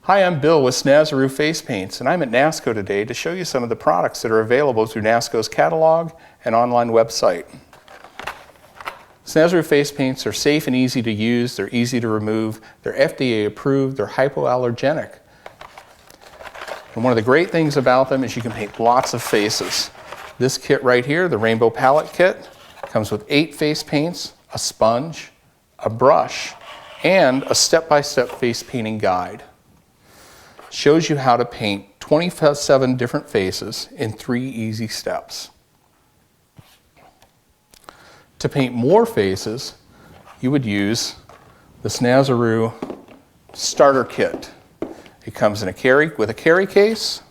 Hi, I'm Bill with Snazaroo Face Paints, and I'm at Nasco today to show you some of the products that are available through Nasco's catalog and online website. Snazaroo face paints are safe and easy to use, they're easy to remove, they're FDA approved, they're hypoallergenic. And one of the great things about them is you can paint lots of faces. This kit right here, the Rainbow Palette Kit, comes with 8 face paints, a sponge, a brush, and a step-by-step face painting guide. Shows you how to paint 27 different faces in 3 easy steps. To paint more faces, you would use the Snazaroo Starter Kit. It comes in a carry case.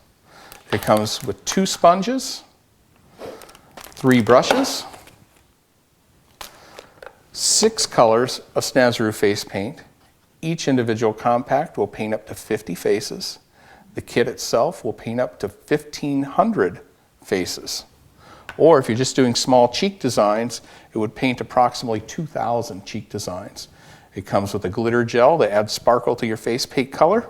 It comes with 2 sponges, 3 brushes, 6 colors of Snazaroo face paint. Each individual compact will paint up to 50 faces. The kit itself will paint up to 1,500 faces. Or if you're just doing small cheek designs, it would paint approximately 2,000 cheek designs. It comes with a glitter gel that adds sparkle to your face paint color.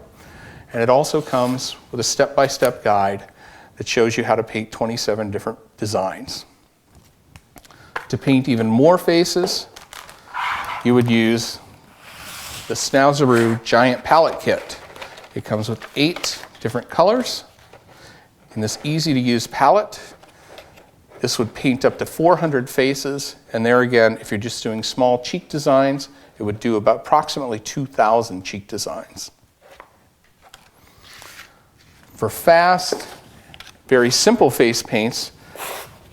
And it also comes with a step-by-step guide that shows you how to paint 27 different designs. To paint even more faces, you would use the Snazaroo Giant Palette Kit. It comes with 8 different colors in this easy-to-use palette. This would paint up to 400 faces, and there again, if you're just doing small cheek designs, it would do about approximately 2,000 cheek designs. For fast, very simple face paints,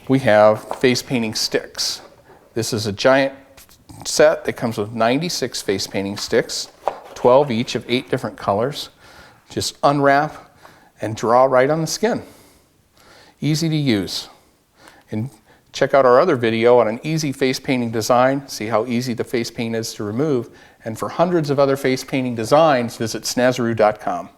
we have face painting sticks. This is a giant set that comes with 96 face painting sticks, 12 each of 8 different colors. Just unwrap and draw right on the skin. Easy to use. And check out our other video on an easy face painting design, see how easy the face paint is to remove. And for hundreds of other face painting designs, visit snazaroo.com.